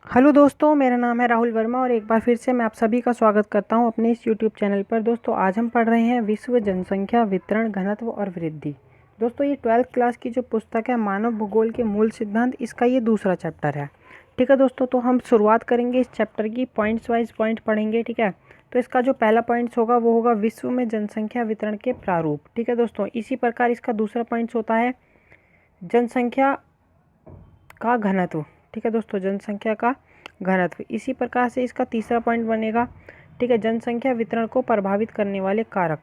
Hello दोस्तों, मेरा नाम है राहुल वर्मा और एक बार फिर से मैं आप सभी का स्वागत करता हूं अपने इस यूट्यूब चैनल पर। दोस्तों, आज हम पढ़ रहे हैं विश्व जनसंख्या वितरण, घनत्व और वृद्धि। दोस्तों, ये 12th क्लास की जो पुस्तक है मानव भूगोल के मूल सिद्धांत, इसका ये दूसरा चैप्टर है। ठीक है दोस्तों, तो हम शुरुआत करेंगे इस चैप्टर की, पॉइंट्स वाइज पॉइंट पढ़ेंगे। ठीक है, तो इसका जो पहला पॉइंट्स होगा वो होगा विश्व में जनसंख्या वितरण के प्रारूप। ठीक है दोस्तों, इसी प्रकार इसका दूसरा पॉइंट्स होता है जनसंख्या का घनत्व। ठीक है दोस्तों, जनसंख्या का घनत्व। इसी प्रकार से इसका तीसरा पॉइंट बनेगा, ठीक है, जनसंख्या वितरण को प्रभावित करने वाले कारक।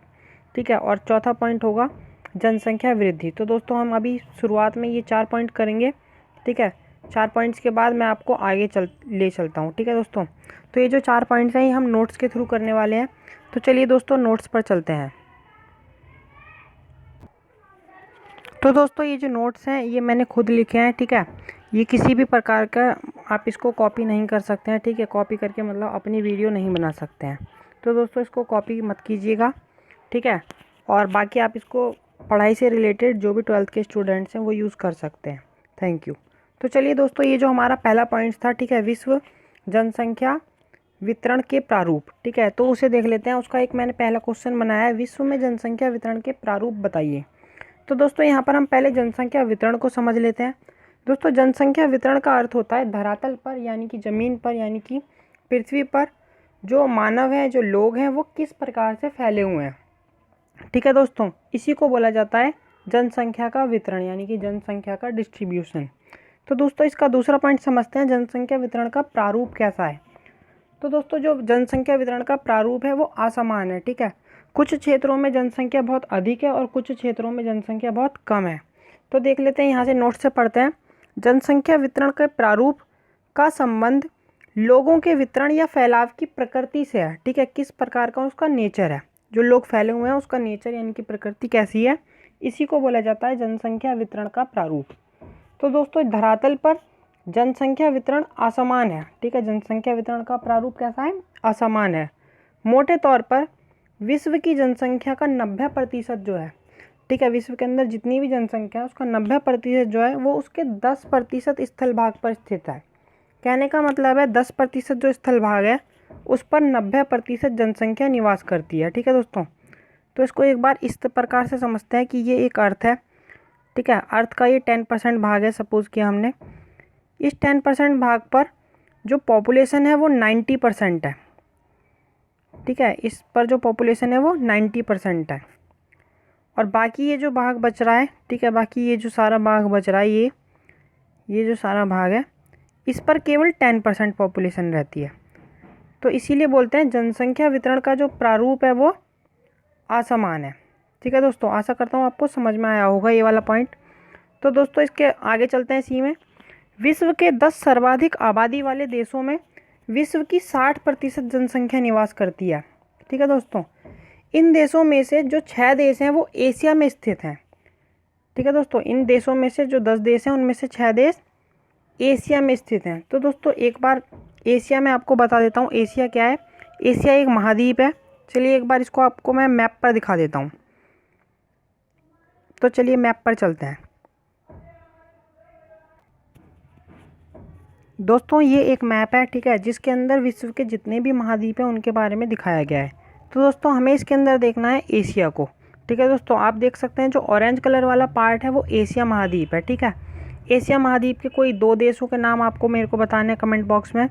ठीक है, और चौथा पॉइंट होगा जनसंख्या वृद्धि। तो दोस्तों, हम अभी शुरुआत में ये 4 पॉइंट करेंगे। ठीक है, 4 पॉइंट्स के बाद मैं आपको आगे ले चलता हूँ। ठीक है दोस्तों, तो ये जो 4 पॉइंट्स हैं ये हम नोट्स के थ्रू करने वाले हैं। तो चलिए दोस्तों, नोट्स पर चलते हैं। तो दोस्तों, ये जो नोट्स हैं ये मैंने खुद लिखे हैं। ठीक है, ये किसी भी प्रकार का आप इसको कॉपी नहीं कर सकते हैं। ठीक है, कॉपी करके मतलब अपनी वीडियो नहीं बना सकते हैं। तो दोस्तों, इसको कॉपी मत कीजिएगा। ठीक है, और बाकी आप इसको पढ़ाई से रिलेटेड जो भी 12th के स्टूडेंट्स हैं वो यूज़ कर सकते हैं। Thank you. तो चलिए दोस्तों, ये जो हमारा पहला पॉइंट था, ठीक है, विश्व जनसंख्या वितरण के प्रारूप। ठीक है, तो उसे देख लेते हैं। उसका एक मैंने पहला क्वेश्चन बनाया है, विश्व में जनसंख्या वितरण के प्रारूप बताइए। तो दोस्तों, यहाँ पर हम पहले जनसंख्या वितरण को समझ लेते हैं। दोस्तों, जनसंख्या वितरण का अर्थ होता है धरातल पर यानी कि ज़मीन पर यानी कि पृथ्वी पर जो मानव हैं, जो लोग हैं, वो किस प्रकार से फैले हुए हैं। ठीक है दोस्तों, इसी को बोला जाता है जनसंख्या का वितरण यानी कि जनसंख्या का डिस्ट्रीब्यूशन। तो दोस्तों, इसका दूसरा पॉइंट समझते हैं, जनसंख्या वितरण का प्रारूप कैसा है। तो दोस्तों, जो जनसंख्या वितरण का प्रारूप है वो असमान है। ठीक है, कुछ क्षेत्रों में जनसंख्या बहुत अधिक है और कुछ क्षेत्रों में जनसंख्या बहुत कम है। तो देख लेते हैं, यहाँ से नोट से पढ़ते हैं। जनसंख्या वितरण के प्रारूप का संबंध लोगों के वितरण या फैलाव की प्रकृति से है। ठीक है, किस प्रकार का उसका नेचर है, जो लोग फैले हुए हैं उसका नेचर यानी कि प्रकृति कैसी है, इसी को बोला जाता है जनसंख्या वितरण का प्रारूप। तो दोस्तों, धरातल पर जनसंख्या वितरण असमान है। ठीक है, जनसंख्या वितरण का प्रारूप कैसा है, असमान है। मोटे तौर पर विश्व की जनसंख्या का 90% जो है, ठीक है, विश्व के अंदर जितनी भी जनसंख्या है उसका 90% जो है वो उसके 10% स्थल भाग पर स्थित है। कहने का मतलब है 10% जो स्थल भाग है उस पर 90% जनसंख्या निवास करती है। ठीक है दोस्तों, तो इसको एक बार इस प्रकार से समझते हैं कि ये एक अर्थ है। ठीक है, अर्थ का ये 10% भाग है। सपोज किया हमने, इस 10% भाग पर जो पॉपुलेशन है वो 90% है। ठीक है, इस पर जो पॉपुलेशन है वो 90% है और बाकी ये जो भाग बच रहा है, ठीक है, बाकी ये जो सारा भाग बच रहा है, ये जो सारा भाग है इस पर केवल 10% पॉपुलेशन रहती है। तो इसीलिए बोलते हैं जनसंख्या वितरण का जो प्रारूप है वो असमान है। ठीक है दोस्तों, आशा करता हूँ आपको समझ में आया होगा ये वाला पॉइंट। तो दोस्तों, इसके आगे चलते हैं। इसी में विश्व के 10 सर्वाधिक आबादी वाले देशों में विश्व की 60% जनसंख्या निवास करती है। ठीक है दोस्तों, इन देशों में से जो 6 देश हैं वो एशिया में स्थित हैं। ठीक है दोस्तों, इन देशों में से जो 10 देश हैं उनमें से 6 देश एशिया में स्थित हैं। तो दोस्तों, एक बार एशिया में आपको बता देता हूँ एशिया क्या है। एशिया एक महाद्वीप है। चलिए एक बार इसको आपको मैं मैप पर दिखा देता हूँ। तो चलिए मैप पर चलते हैं। दोस्तों, ये एक मैप है, ठीक है, जिसके अंदर विश्व के जितने भी महाद्वीप हैं उनके बारे में दिखाया गया है। तो दोस्तों, हमें इसके अंदर देखना है एशिया को। ठीक है दोस्तों, आप देख सकते हैं जो ऑरेंज कलर वाला पार्ट है वो एशिया महाद्वीप है। ठीक है, एशिया महाद्वीप के कोई 2 देशों के नाम आपको मेरे को बताने हैं कमेंट बॉक्स में।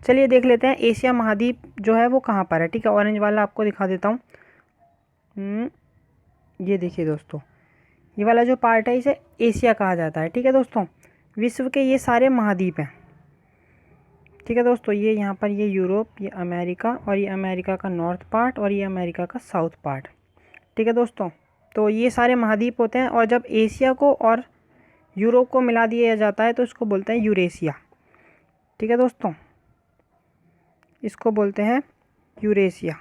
चलिए देख लेते हैं एशिया महाद्वीप जो है वो कहाँ पर है। ठीक है, ऑरेंज वाला आपको दिखा देता हूँ। ये देखिए दोस्तों, ये वाला जो पार्ट है इसे एशिया कहा जाता है। ठीक है दोस्तों, विश्व के ये सारे महाद्वीप हैं। ठीक है दोस्तों, ये यहाँ पर ये यूरोप, ये अमेरिका और ये अमेरिका का नॉर्थ पार्ट और ये अमेरिका का साउथ पार्ट। ठीक है दोस्तों, तो ये सारे महाद्वीप होते हैं और जब एशिया को और यूरोप को मिला दिया जाता है तो इसको बोलते हैं यूरेशिया। ठीक है दोस्तों, इसको बोलते हैं यूरेशिया।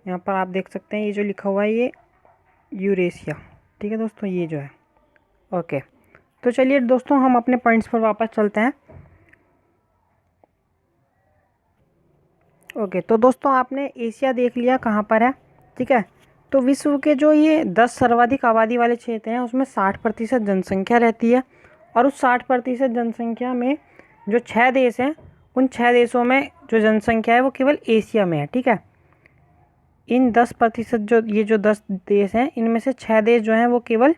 यहाँ पर आप देख सकते हैं ये जो लिखा हुआ है ये यूरेशिया। ठीक है दोस्तों, ये जो है ओके। तो चलिए दोस्तों, हम अपने पॉइंट्स पर वापस चलते हैं। ओके, तो दोस्तों आपने एशिया देख लिया कहाँ पर है। ठीक है, तो विश्व के जो ये 10 सर्वाधिक आबादी वाले क्षेत्र हैं उसमें 60% जनसंख्या रहती है और उस 60% जनसंख्या में जो 6 देश हैं उन 6 देशों में जो जनसंख्या है वो केवल एशिया में है, ठीक है। इन 10% जो ये जो 10 देश हैं इनमें से 6 देश जो हैं वो केवल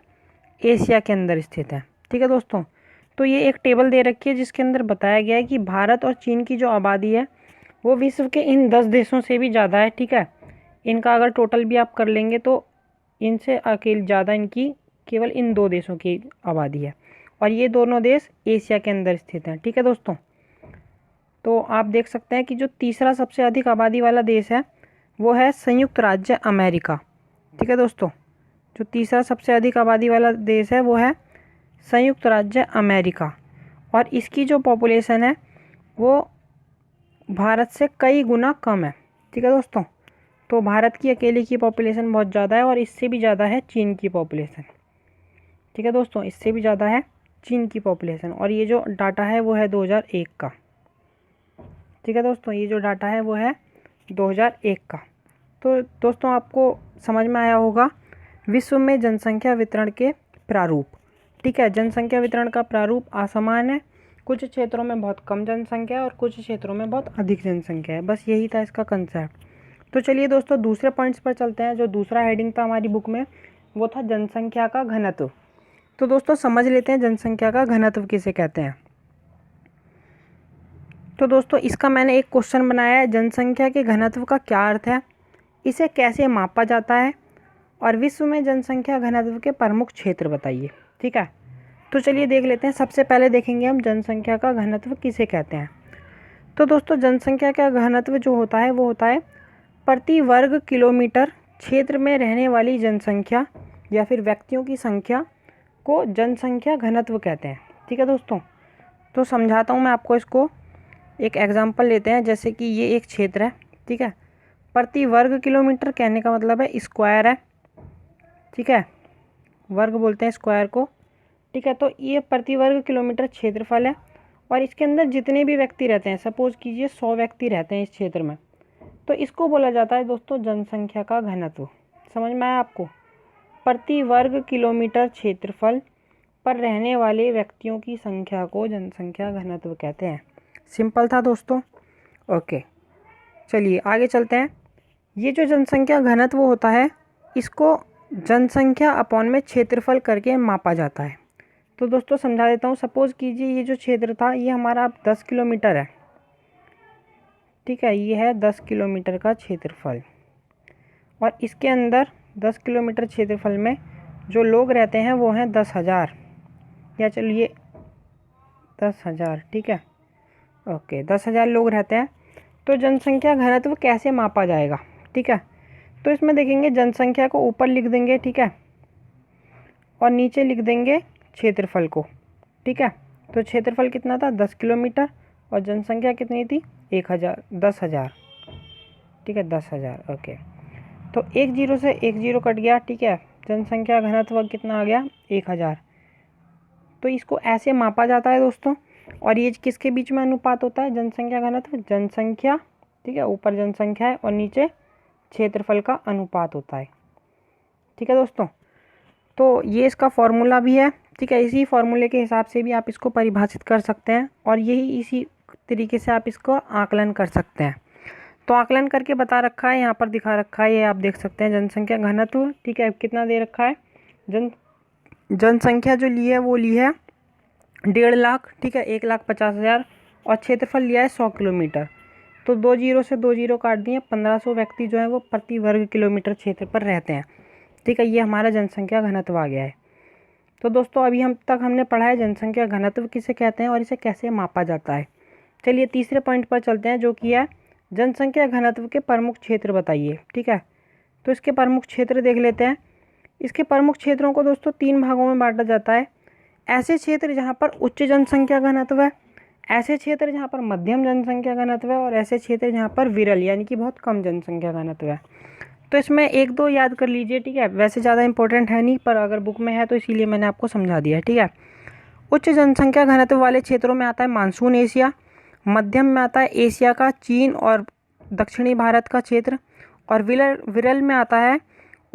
एशिया के अंदर स्थित हैं, ठीक है दोस्तों। तो ये एक टेबल दे रखी है जिसके अंदर बताया गया है कि भारत और चीन की जो आबादी है वो विश्व के इन 10 देशों से भी ज़्यादा है, ठीक है। इनका अगर टोटल भी आप कर लेंगे तो इनसे अकेले ज़्यादा इनकी केवल इन 2 देशों की आबादी है, और ये दोनों देश एशिया के अंदर स्थित हैं, ठीक है दोस्तों। तो आप देख सकते हैं कि जो तीसरा सबसे अधिक आबादी वाला देश है वो है संयुक्त राज्य अमेरिका, ठीक है दोस्तों। जो तीसरा सबसे अधिक आबादी वाला देश है वो है संयुक्त राज्य अमेरिका, और इसकी जो पॉपुलेशन है वो भारत से कई गुना कम है, ठीक है दोस्तों। तो भारत की अकेले की पॉपुलेशन बहुत ज़्यादा है, और इससे भी ज़्यादा है चीन की पॉपुलेशन, ठीक है दोस्तों। इससे भी ज़्यादा है चीन की पॉपुलेशन, और ये जो डाटा है वो है 2001 का, ठीक है दोस्तों। ये जो डाटा है वो है 2001 का। तो दोस्तों आपको समझ में आया होगा विश्व में जनसंख्या वितरण के प्रारूप, ठीक है। जनसंख्या वितरण का प्रारूप असमान है, कुछ क्षेत्रों में बहुत कम जनसंख्या है और कुछ क्षेत्रों में बहुत अधिक जनसंख्या है, बस यही था इसका कंसेप्ट। तो चलिए दोस्तों दूसरे पॉइंट्स पर चलते हैं। जो दूसरा हेडिंग था हमारी बुक में वो था जनसंख्या का घनत्व। तो दोस्तों समझ लेते हैं जनसंख्या का घनत्व किसे कहते हैं। तो दोस्तों इसका मैंने एक क्वेश्चन बनाया है, जनसंख्या के घनत्व का क्या अर्थ है, इसे कैसे मापा जाता है, और विश्व में जनसंख्या घनत्व के प्रमुख क्षेत्र बताइए, ठीक है। तो चलिए देख लेते हैं। सबसे पहले देखेंगे हम जनसंख्या का घनत्व किसे कहते हैं। तो दोस्तों जनसंख्या का घनत्व जो होता है वो होता है प्रति वर्ग किलोमीटर क्षेत्र में रहने वाली जनसंख्या या फिर व्यक्तियों की संख्या को जनसंख्या घनत्व कहते हैं, ठीक है दोस्तों। तो समझाता हूँ मैं आपको इसको। एक एग्जांपल लेते हैं, जैसे कि ये एक क्षेत्र है, ठीक है। प्रति वर्ग किलोमीटर कहने का मतलब है स्क्वायर है, ठीक है। वर्ग बोलते हैं स्क्वायर को, ठीक है। तो ये प्रति वर्ग किलोमीटर क्षेत्रफल है, और इसके अंदर जितने भी व्यक्ति रहते हैं, सपोज कीजिए 100 व्यक्ति रहते हैं इस क्षेत्र में, तो इसको बोला जाता है दोस्तों जनसंख्या का घनत्व। समझ में आया आपको। प्रति वर्ग किलोमीटर क्षेत्रफल पर रहने वाले व्यक्तियों की संख्या को जनसंख्या घनत्व कहते हैं। सिंपल था दोस्तों। ओके चलिए आगे चलते हैं। ये जो जनसंख्या घनत्व होता है इसको जनसंख्या अपॉन में क्षेत्रफल करके मापा जाता है। तो दोस्तों समझा देता हूँ। सपोज़ कीजिए ये जो क्षेत्र था ये हमारा अब 10 किलोमीटर है, ठीक है। ये है 10 किलोमीटर का क्षेत्रफल, और इसके अंदर 10 किलोमीटर क्षेत्रफल में जो लोग रहते हैं वो हैं 10,000, या चलिए 10,000, ठीक है। ओके 10,000 लोग रहते हैं। तो जनसंख्या घनत्व कैसे मापा जाएगा, ठीक है। तो इसमें देखेंगे जनसंख्या को ऊपर लिख देंगे, ठीक है, और नीचे लिख देंगे क्षेत्रफल को, ठीक है। तो क्षेत्रफल कितना था 10 किलोमीटर, और जनसंख्या कितनी थी 10,000, ठीक है 10,000। ओके तो एक जीरो से एक जीरो कट गया, ठीक है। जनसंख्या घनत्व कितना आ गया 1,000। तो इसको ऐसे मापा जाता है दोस्तों। और ये किसके बीच में अनुपात होता है जनसंख्या घनत्व, जनसंख्या, ठीक है, ऊपर जनसंख्या है और नीचे क्षेत्रफल का अनुपात होता है, ठीक है दोस्तों। तो ये इसका फॉर्मूला भी है, ठीक है। इसी फॉर्मूले के हिसाब से भी आप इसको परिभाषित कर सकते हैं, और यही इसी तरीके से आप इसको आकलन कर सकते हैं। तो आकलन करके बता रखा है, यहाँ पर दिखा रखा है, ये आप देख सकते हैं जनसंख्या घनत्व, ठीक है। कितना दे रखा है जनसंख्या जो ली है वो ली है 1.5 लाख, ठीक है, 1,50,000, और क्षेत्रफल लिया है 100 किलोमीटर। तो 2 जीरो से 2 जीरो काट दिए, 1500 व्यक्ति जो है वो प्रति वर्ग किलोमीटर क्षेत्र पर रहते हैं, ठीक है। ये हमारा जनसंख्या घनत्व आ गया है। तो दोस्तों अभी हम तक हमने पढ़ा है जनसंख्या घनत्व किसे कहते हैं और इसे कैसे मापा जाता है। चलिए तीसरे पॉइंट पर चलते हैं, जो कि है जनसंख्या घनत्व के प्रमुख क्षेत्र बताइए, ठीक है। तो इसके प्रमुख क्षेत्र देख लेते हैं। इसके प्रमुख क्षेत्रों को दोस्तों 3 भागों में बांटा जाता है। ऐसे क्षेत्र जहाँ पर उच्च जनसंख्या घनत्व है, ऐसे क्षेत्र जहाँ पर मध्यम जनसंख्या घनत्व है, और ऐसे क्षेत्र जहाँ पर विरल यानी कि बहुत कम जनसंख्या घनत्व है। तो इसमें 1-2 याद कर लीजिए, ठीक है। वैसे ज़्यादा इंपॉर्टेंट है नहीं, पर अगर बुक में है तो इसीलिए मैंने आपको समझा दिया है, ठीक है। उच्च जनसंख्या घनत्व वाले क्षेत्रों में आता है मानसून एशिया, मध्यम में आता है एशिया का चीन और दक्षिणी भारत का क्षेत्र, और विरल में आता है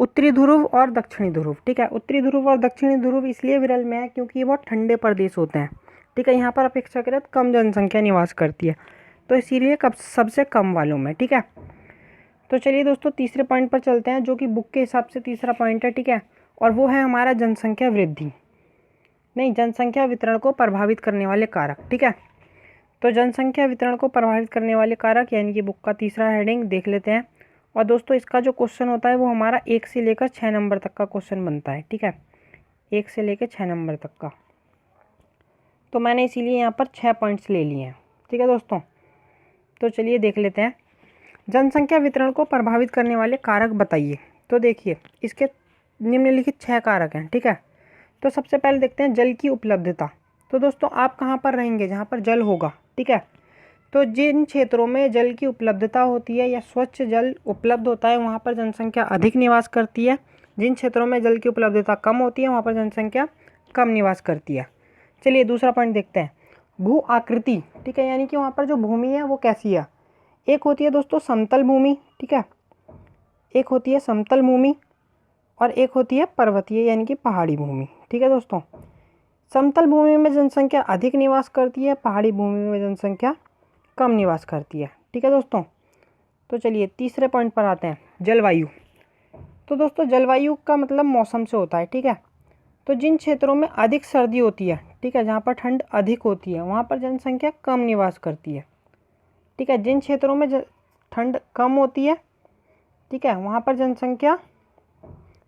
उत्तरी ध्रुव और दक्षिणी ध्रुव, ठीक है। उत्तरी ध्रुव और दक्षिणी ध्रुव इसलिए विरल में है क्योंकि ये बहुत ठंडे प्रदेश होते हैं, ठीक है। यहाँ पर अपेक्षाकृत कम जनसंख्या निवास करती है, तो इसीलिए कब सबसे कम वालों में, ठीक है। तो चलिए दोस्तों तीसरे पॉइंट पर चलते हैं, जो कि बुक के हिसाब से तीसरा पॉइंट है, ठीक है। और वो है हमारा जनसंख्या वृद्धि, नहीं, जनसंख्या वितरण को प्रभावित करने वाले कारक, ठीक है। तो जनसंख्या वितरण को प्रभावित करने वाले कारक यानी कि बुक का तीसरा हेडिंग देख लेते हैं। और दोस्तों इसका जो क्वेश्चन होता है वो हमारा 1 से लेकर 6 नंबर तक का क्वेश्चन बनता है, ठीक है, 1 से लेकर 6 नंबर तक का। तो मैंने इसीलिए यहाँ पर 6 पॉइंट्स ले लिए हैं, ठीक है दोस्तों। तो चलिए देख लेते हैं, जनसंख्या वितरण को प्रभावित करने वाले कारक बताइए। तो देखिए इसके निम्नलिखित 6 कारक हैं, ठीक है। तो सबसे पहले देखते हैं जल की उपलब्धता। तो दोस्तों आप कहाँ पर रहेंगे, जहाँ पर जल होगा, ठीक है। तो जिन क्षेत्रों में जल की उपलब्धता होती है या स्वच्छ जल उपलब्ध होता है वहाँ पर जनसंख्या अधिक निवास करती है। जिन क्षेत्रों में जल की उपलब्धता कम होती है वहाँ पर जनसंख्या कम निवास करती है। चलिए दूसरा पॉइंट देखते हैं, भू आकृति, ठीक है, यानी कि वहाँ पर जो भूमि है वो कैसी है। एक होती है दोस्तों समतल भूमि, ठीक है, एक होती है समतल भूमि और एक होती है पर्वतीय यानी कि पहाड़ी भूमि, ठीक है दोस्तों। समतल भूमि में जनसंख्या अधिक निवास करती है, पहाड़ी भूमि में जनसंख्या कम निवास करती है, ठीक है दोस्तों। तो चलिए तीसरे पॉइंट पर आते हैं, जलवायु। तो दोस्तों जलवायु का मतलब मौसम से होता है, ठीक है। तो जिन क्षेत्रों में अधिक सर्दी होती है, ठीक है, जहाँ पर ठंड अधिक होती है वहाँ पर जनसंख्या कम निवास करती है, ठीक है। जिन क्षेत्रों में ठंड कम होती है, ठीक है, वहाँ पर जनसंख्या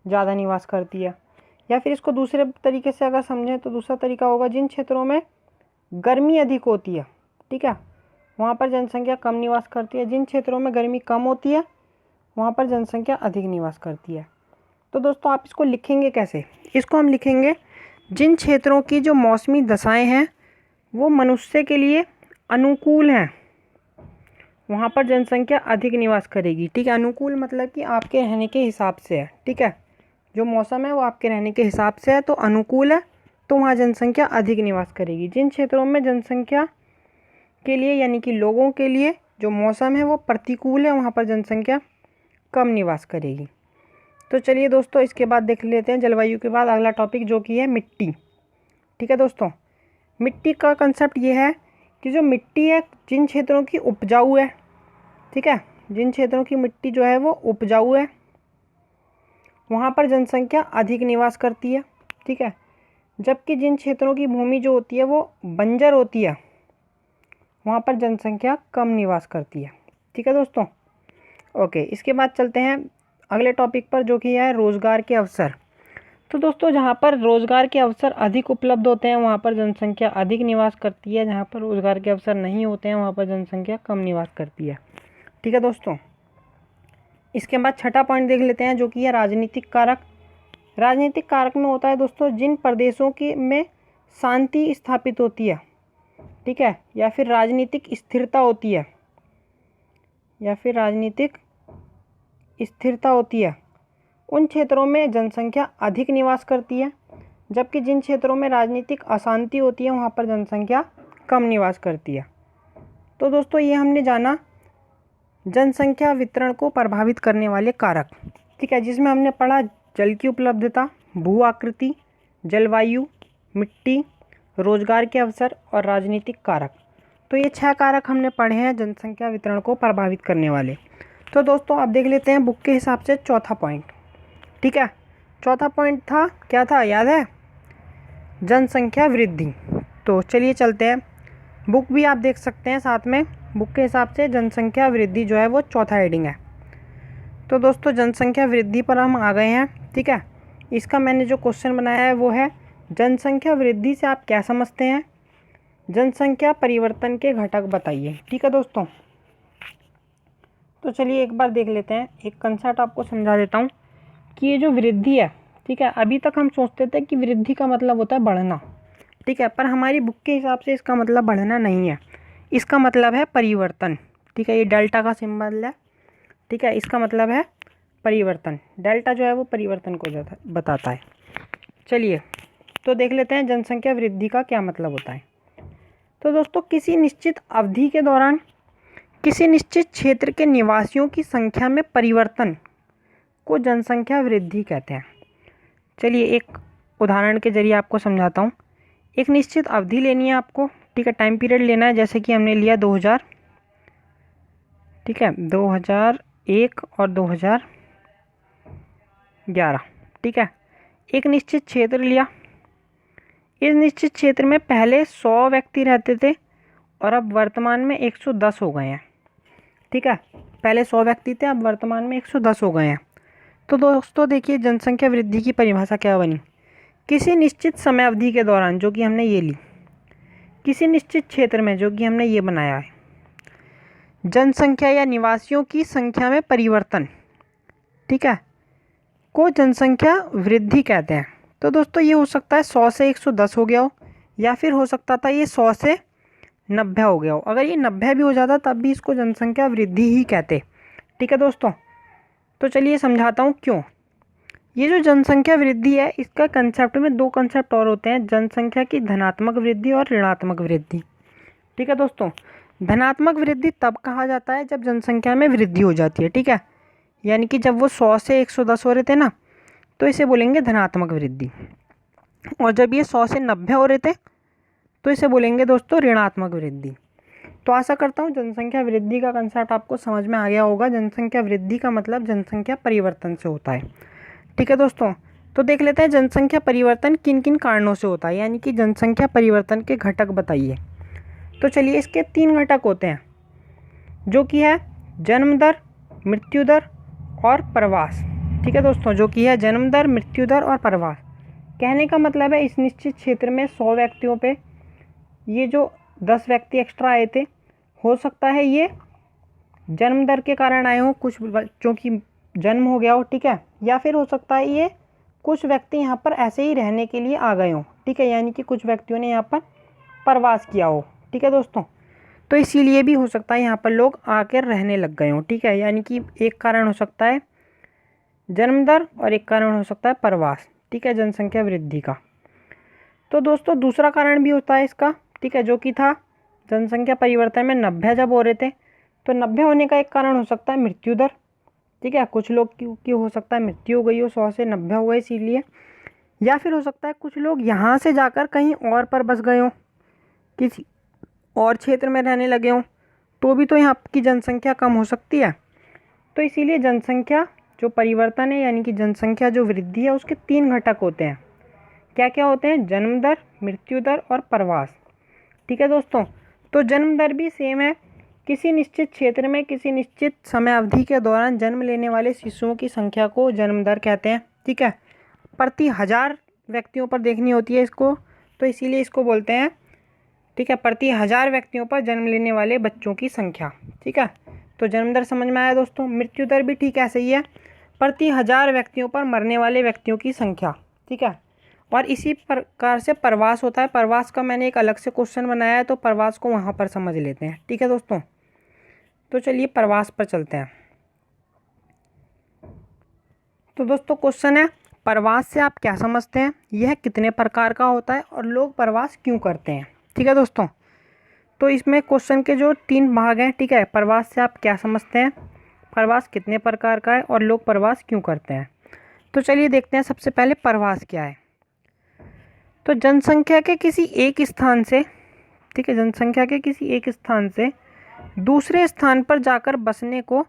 ज़्यादा निवास करती है। या फिर इसको दूसरे तरीके से अगर समझें तो दूसरा तरीका होगा, जिन क्षेत्रों में गर्मी अधिक होती है, ठीक है, वहाँ पर जनसंख्या कम निवास करती है। जिन क्षेत्रों में गर्मी कम होती है वहाँ पर जनसंख्या अधिक निवास करती है। तो दोस्तों आप इसको लिखेंगे कैसे, इसको हम लिखेंगे जिन क्षेत्रों की जो मौसमी दशाएं हैं वो मनुष्य के लिए अनुकूल हैं वहाँ पर जनसंख्या अधिक निवास करेगी, ठीक है। अनुकूल मतलब कि आपके रहने के हिसाब से है, ठीक है, जो मौसम है वो आपके रहने के हिसाब से है, तो अनुकूल है तो वहाँ जनसंख्या अधिक निवास करेगी। जिन क्षेत्रों में जनसंख्या के लिए यानी कि लोगों के लिए जो मौसम है वो प्रतिकूल है वहाँ पर जनसंख्या कम निवास करेगी। तो चलिए दोस्तों इसके बाद देख लेते हैं जलवायु के बाद अगला टॉपिक जो कि है मिट्टी, ठीक है दोस्तों। मिट्टी का कंसेप्ट ये है कि जो मिट्टी है जिन क्षेत्रों की उपजाऊ है, ठीक है, जिन क्षेत्रों की मिट्टी जो है वो उपजाऊ है वहाँ पर जनसंख्या अधिक निवास करती है, ठीक है। जबकि जिन क्षेत्रों की भूमि जो होती है वो बंजर होती है वहाँ पर जनसंख्या कम निवास करती है, ठीक है दोस्तों। ओके, इसके बाद चलते हैं अगले टॉपिक पर जो कि है रोज़गार के अवसर। तो दोस्तों जहाँ पर रोज़गार के अवसर अधिक उपलब्ध होते हैं वहाँ पर जनसंख्या अधिक निवास करती है, जहाँ पर रोज़गार के अवसर नहीं होते हैं वहाँ पर जनसंख्या कम निवास करती है, ठीक है दोस्तों। इसके बाद छठा पॉइंट देख लेते हैं जो कि है राजनीतिक कारक। राजनीतिक कारक में होता है दोस्तों जिन प्रदेशों की में शांति स्थापित होती है, ठीक है, या फिर राजनीतिक स्थिरता होती है, या फिर राजनीतिक स्थिरता होती है, उन क्षेत्रों में जनसंख्या अधिक निवास करती है। जबकि जिन क्षेत्रों में राजनीतिक अशांति होती है वहाँ पर जनसंख्या कम निवास करती है। तो दोस्तों ये हमने जाना जनसंख्या वितरण को प्रभावित करने वाले कारक, ठीक है, जिसमें हमने पढ़ा जल की उपलब्धता, भू आकृति, जलवायु, मिट्टी, रोजगार के अवसर और राजनीतिक कारक। तो ये 6 कारक हमने पढ़े हैं जनसंख्या वितरण को प्रभावित करने वाले। तो दोस्तों आप देख लेते हैं बुक के हिसाब से चौथा पॉइंट, ठीक है। चौथा पॉइंट था क्या था, याद है, जनसंख्या वृद्धि। तो चलिए चलते हैं, बुक भी आप देख सकते हैं साथ में, बुक के हिसाब से जनसंख्या वृद्धि जो है वो चौथा हेडिंग है। तो दोस्तों जनसंख्या वृद्धि पर हम आ गए हैं, ठीक है। इसका मैंने जो क्वेश्चन बनाया है वो है जनसंख्या वृद्धि से आप क्या समझते हैं, जनसंख्या परिवर्तन के घटक बताइए, ठीक है दोस्तों। तो चलिए एक बार देख लेते हैं, एक कंसेप्ट आपको समझा देता हूँ कि ये जो वृद्धि है, ठीक है, अभी तक हम सोचते थे कि वृद्धि का मतलब होता है बढ़ना, ठीक है, पर हमारी बुक के हिसाब से इसका मतलब बढ़ना नहीं है, इसका मतलब है परिवर्तन, ठीक है। ये डेल्टा का सिंबल है, ठीक है, इसका मतलब है परिवर्तन। डेल्टा जो है वो परिवर्तन को बताता है। चलिए तो देख लेते हैं जनसंख्या वृद्धि का क्या मतलब होता है। तो दोस्तों किसी निश्चित अवधि के दौरान किसी निश्चित क्षेत्र के निवासियों की संख्या में परिवर्तन को जनसंख्या वृद्धि कहते हैं। चलिए एक उदाहरण के जरिए आपको समझाता हूँ। एक निश्चित अवधि लेनी है आपको, ठीक है, टाइम पीरियड लेना है, जैसे कि हमने लिया 2000, ठीक है, 2001 और 2011, ठीक है। एक निश्चित क्षेत्र लिया, इस निश्चित क्षेत्र में पहले 100 व्यक्ति रहते थे और अब वर्तमान में 110 हो गए हैं, ठीक है। पहले 100 व्यक्ति थे, अब वर्तमान में 110 हो गए हैं। तो दोस्तों देखिए जनसंख्या वृद्धि की परिभाषा क्या बनी, किसी निश्चित समय अवधि के दौरान, जो कि हमने ये ली, किसी निश्चित क्षेत्र में, जो कि हमने ये बनाया है, जनसंख्या या निवासियों की संख्या में परिवर्तन, ठीक है, को जनसंख्या वृद्धि कहते हैं। तो दोस्तों ये हो सकता है 100 से 110 हो गया हो, या फिर हो सकता था ये 100 से 90 हो गया हो। अगर ये 90 भी हो जाता तब भी इसको जनसंख्या वृद्धि ही कहते, ठीक है दोस्तों। तो चलिए समझाता हूँ क्यों। ये जो जनसंख्या वृद्धि है, इसका कंसेप्ट में दो कंसेप्ट और होते हैं, जनसंख्या की धनात्मक वृद्धि और ऋणात्मक वृद्धि, ठीक है दोस्तों। धनात्मक वृद्धि तब कहा जाता है जब जनसंख्या में वृद्धि हो जाती है, ठीक है, यानी कि जब वो 100 से 110 हो रहे थे ना, तो इसे बोलेंगे धनात्मक वृद्धि। और जब ये 100 से 90 हो रहे थे तो इसे बोलेंगे दोस्तों ऋणात्मक वृद्धि। तो आशा करता हूँ जनसंख्या वृद्धि का कंसेप्ट आपको समझ में आ गया होगा। जनसंख्या वृद्धि का मतलब जनसंख्या परिवर्तन से होता है, ठीक है दोस्तों। तो देख लेते हैं जनसंख्या परिवर्तन किन किन कारणों से होता है, यानी कि जनसंख्या परिवर्तन के घटक बताइए। तो चलिए इसके 3 घटक होते हैं, जो कि है जन्म दर, मृत्यु दर और प्रवास, ठीक है दोस्तों, जो कि है जन्म दर, मृत्यु दर और प्रवास। कहने का मतलब है इस निश्चित क्षेत्र में 100 व्यक्तियों पे ये जो 10 व्यक्ति एक्स्ट्रा आए थे, हो सकता है ये जन्म दर के कारण आए हों, कुछ बच्चों की जन्म हो गया हो, ठीक है, या फिर हो सकता है ये कुछ व्यक्ति यहाँ पर ऐसे ही रहने के लिए आ गए हों, ठीक है, यानी कि कुछ व्यक्तियों ने यहाँ पर प्रवास किया हो, ठीक है दोस्तों। तो इसीलिए भी हो सकता है यहाँ पर लोग आकर रहने लग गए हों, ठीक है, यानी कि एक कारण हो सकता है जन्म दर और एक कारण हो सकता है प्रवास, ठीक है, जनसंख्या वृद्धि का। तो दोस्तों दूसरा कारण भी होता है इसका, ठीक है, जो कि था जनसंख्या परिवर्तन में 90 जब हो रहे थे, तो 90 होने का एक कारण हो सकता है मृत्यु दर, ठीक है, कुछ लोग की हो सकता है मृत्यु हो गई हो, 100 से 90 हो गए इसीलिए। या फिर हो सकता है कुछ लोग यहाँ से जाकर कहीं और पर बस गए हों, किसी और क्षेत्र में रहने लगे हों, तो भी तो यहाँ की जनसंख्या कम हो सकती है। तो इसीलिए जनसंख्या जो परिवर्तन है, यानी कि जनसंख्या जो वृद्धि है, उसके 3 घटक होते हैं। क्या क्या होते हैं, जन्म दर, मृत्यु दर और प्रवास, ठीक है दोस्तों। तो जन्म दर भी सेम है, किसी निश्चित क्षेत्र में किसी निश्चित समय अवधि के दौरान जन्म लेने वाले शिशुओं की संख्या को जन्म दर कहते हैं, ठीक है। प्रति 1000 व्यक्तियों पर देखनी होती है इसको, तो इसीलिए इसको बोलते हैं, ठीक है, प्रति 1000 व्यक्तियों पर जन्म लेने वाले बच्चों की संख्या, ठीक है। तो जन्म दर समझ में आया दोस्तों। मृत्यु दर भी ठीक ऐसे ही है, प्रति 1000 व्यक्तियों पर मरने वाले व्यक्तियों की संख्या, ठीक है। और इसी प्रकार से प्रवास होता है। प्रवास का मैंने एक अलग से क्वेश्चन बनाया है, तो प्रवास को वहाँ पर समझ लेते हैं, ठीक है दोस्तों। तो चलिए प्रवास पर चलते हैं। तो दोस्तों क्वेश्चन है, प्रवास से आप क्या समझते हैं, यह कितने प्रकार का होता है और लोग प्रवास क्यों करते हैं, ठीक है दोस्तों। तो इसमें क्वेश्चन के जो 3 भाग हैं, ठीक है, प्रवास से आप क्या समझते हैं, प्रवास कितने प्रकार का है और लोग प्रवास क्यों करते हैं। तो चलिए देखते हैं सबसे पहले प्रवास क्या है। तो जनसंख्या के किसी एक स्थान से, ठीक है, जनसंख्या के किसी एक स्थान से दूसरे स्थान पर जाकर बसने को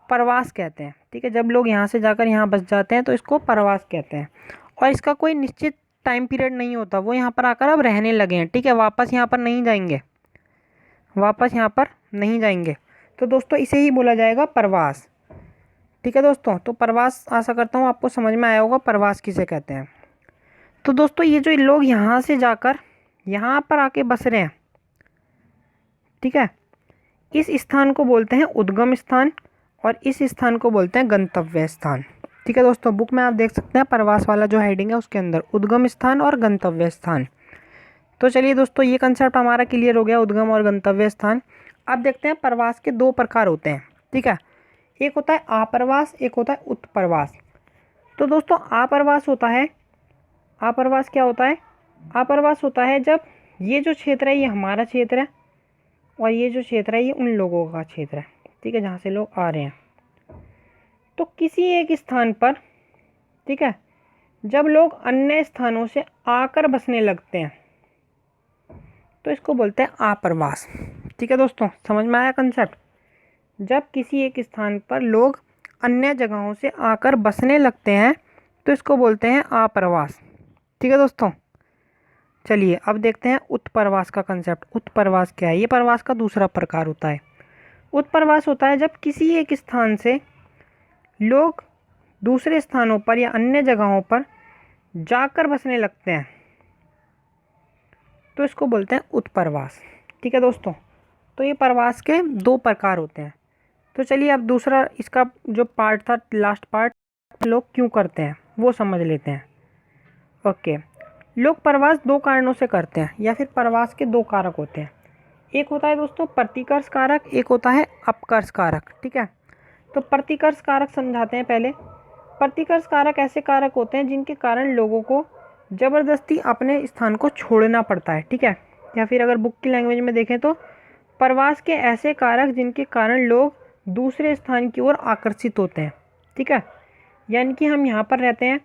प्रवास कहते हैं, ठीक है। जब लोग यहाँ से जाकर यहाँ बस जाते हैं तो इसको प्रवास कहते हैं। और इसका कोई निश्चित टाइम पीरियड नहीं होता, वो यहाँ पर आकर अब रहने लगे हैं, ठीक है, वापस यहाँ पर नहीं जाएंगे, वापस यहाँ पर नहीं जाएंगे। तो दोस्तों इसे ही बोला जाएगा प्रवास, ठीक है दोस्तों। तो प्रवास आशा करता हूँ आपको समझ में आया होगा प्रवास किसे कहते हैं। तो दोस्तों ये जो लोग यहाँ से जाकर यहाँ पर आके बस रहे हैं, ठीक है, इस स्थान को बोलते हैं उद्गम स्थान और इस स्थान को बोलते हैं गंतव्य स्थान, ठीक है दोस्तों। बुक में आप देख सकते हैं प्रवास वाला जो हेडिंग है उसके अंदर उद्गम स्थान और गंतव्य स्थान। तो चलिए दोस्तों ये कंसेप्ट हमारा क्लियर हो गया, उद्गम और गंतव्य स्थान। अब देखते हैं प्रवास के 2 प्रकार होते हैं, ठीक है, एक होता है आप्रवास, एक होता है उत्प्रवास। तो दोस्तों आप्रवास होता है, आप्रवास क्या होता है, आप्रवास होता है जब ये जो क्षेत्र है ये हमारा क्षेत्र है और ये जो क्षेत्र है ये उन लोगों का क्षेत्र है, ठीक है, जहाँ से लोग आ रहे हैं। तो किसी एक स्थान पर, ठीक है, जब लोग अन्य स्थानों से आकर बसने लगते हैं, तो इसको बोलते हैं आप्रवास। ठीक है दोस्तों, समझ में आया कंसेप्ट। जब किसी एक स्थान पर लोग अन्य जगहों से आकर बसने लगते हैं तो इसको बोलते हैं आप्रवास। ठीक है दोस्तों, चलिए अब देखते हैं उत्प्रवास का कंसेप्ट। उत्प्रवास क्या है? ये प्रवास का दूसरा प्रकार होता है। उत्प्रवास होता है जब किसी एक स्थान से लोग दूसरे स्थानों पर या अन्य जगहों पर जाकर बसने लगते हैं तो इसको बोलते हैं उत्प्रवास। ठीक है दोस्तों, तो ये प्रवास के दो प्रकार होते हैं। तो चलिए अब दूसरा इसका जो पार्ट था, लास्ट पार्ट, लोग क्यों करते हैं वो समझ लेते हैं। ओके, लोग प्रवास दो कारणों से करते हैं, या फिर प्रवास के दो कारक होते हैं। एक होता है दोस्तों प्रतिकर्ष कारक, एक होता है अपकर्ष कारक। ठीक है, तो प्रतिकर्ष कारक समझाते हैं पहले। प्रतिकर्ष कारक ऐसे कारक होते हैं जिनके कारण लोगों को ज़बरदस्ती अपने स्थान को छोड़ना पड़ता है। ठीक है, या फिर अगर बुक की लैंग्वेज में देखें तो प्रवास के ऐसे कारक जिनके कारण लोग दूसरे स्थान की ओर आकर्षित होते हैं। ठीक है, यानी कि हम यहाँ पर रहते हैं,